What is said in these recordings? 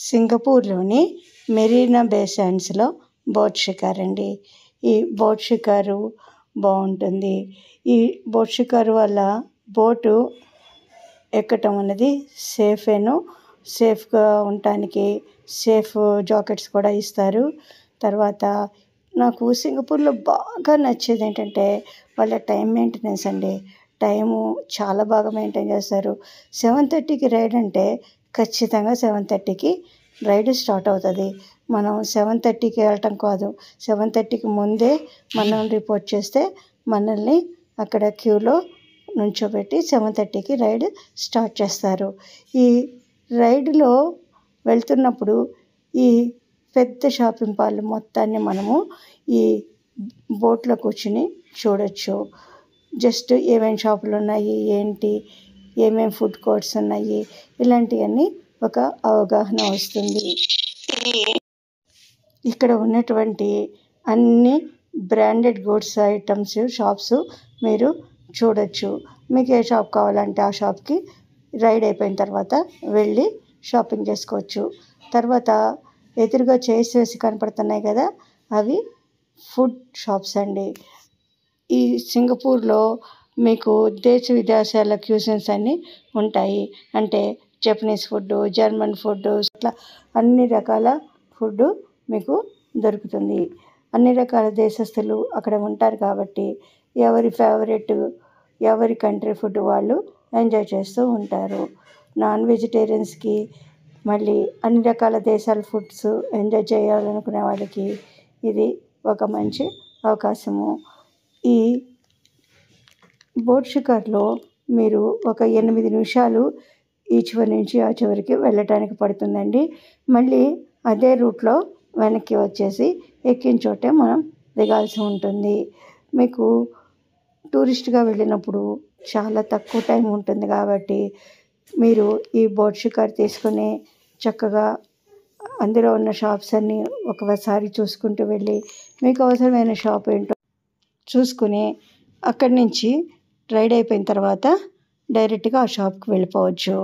సింగపూర్లోని మెరీనా బే శాండ్స్లో boat షికార్ అండి. ఈ boat షికారు బాగుంటుంది. ఈ బోట్ షికారు వల్ల బోటు ఎక్కటం అనేది సేఫ్గా ఉండటానికి సేఫ్ జాకెట్స్ కూడా ఇస్తారు. తర్వాత నాకు సింగపూర్లో బాగా నచ్చేది ఏంటంటే వాళ్ళ టైం మెయింటెనెన్స్ అండి. టైము చాలా బాగా మెయింటైన్ చేస్తారు. 7:30కి రైడ్ అంటే ఖచ్చితంగా 7:30కి రైడ్ స్టార్ట్ అవుతుంది. మనం 7:30కి వెళ్ళటం కాదు, 7:30కి ముందే మనం రిపోర్ట్ చేస్తే మనల్ని అక్కడ క్యూలో నుంచోబెట్టి 7:30కి రైడ్ స్టార్ట్ చేస్తారు. ఈ రైడ్లో వెళ్తున్నప్పుడు ఈ పెద్ద షాపింగ్ మాల్ మొత్తాన్ని మనము ఈ బోట్లో కూర్చుని చూడొచ్చు. జస్ట్ ఏమేమి షాపులు ఉన్నాయి, ఏంటి, ఏమేమి ఫుడ్ కోర్ట్స్ ఉన్నాయి, ఇలాంటివన్నీ ఒక అవగాహన వస్తుంది. ఇక్కడ ఉన్నటువంటి అన్ని బ్రాండెడ్ గూడ్స్ ఐటమ్స్ షాప్స్ మీరు చూడొచ్చు. మీకు ఏ షాప్ కావాలంటే ఆ షాప్కి రైడ్ అయిపోయిన తర్వాత వెళ్ళి షాపింగ్ చేసుకోవచ్చు. తర్వాత ఎదురుగా చైర్స్ వేసి కనపడుతున్నాయి కదా, అవి ఫుడ్ షాప్స్ అండి. ఈ సింగపూర్లో మీకు దేశ విదేశాల క్యూజిన్స్ అన్నీ ఉంటాయి. అంటే జపనీస్ ఫుడ్, జర్మన్ ఫుడ్, అట్లా అన్ని రకాల ఫుడ్ మీకు దొరుకుతుంది. అన్ని రకాల దేశస్తులు అక్కడ ఉంటారు కాబట్టి ఎవరి కంట్రీ ఫుడ్ వాళ్ళు ఎంజాయ్ చేస్తూ ఉంటారు. నాన్ వెజిటేరియన్స్కి మళ్ళీ అన్ని రకాల దేశాల ఫుడ్స్ ఎంజాయ్ చేయాలనుకునే వాళ్ళకి ఇది ఒక మంచి అవకాశము. ఈ బోట్ షికార్లో మీరు ఒక 8 నిమిషాలు ఈ చివరి నుంచి ఆ చివరికి వెళ్ళటానికి పడుతుందండి. మళ్ళీ అదే రూట్లో వెనక్కి వచ్చేసి ఎక్కిన చోటే మనం దిగాల్సి ఉంటుంది. మీకు టూరిస్ట్గా వెళ్ళినప్పుడు చాలా తక్కువ టైం ఉంటుంది కాబట్టి మీరు ఈ బోట్ షికార్ తీసుకుని చక్కగా అందులో ఉన్న షాప్స్ అన్నీ ఒకసారి చూసుకుంటూ వెళ్ళి మీకు అవసరమైన షాప్ ఏంటో చూసుకుని అక్కడి నుంచి రైడ్ అయిపోయిన తర్వాత డైరెక్ట్గా ఆ షాప్కి వెళ్ళిపోవచ్చు.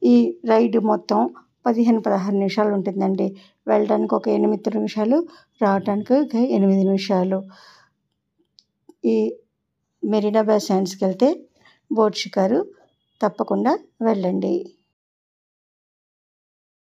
ఈ రైడ్ మొత్తం 15-16 నిమిషాలు ఉంటుందండి. వెళ్ళడానికి ఒక 8 నిమిషాలు, రావడానికి ఒక 8 నిమిషాలు. ఈ మెరీనా బే శాండ్స్కి వెళ్తే బోట్ షికారు తప్పకుండా వెళ్ళండి.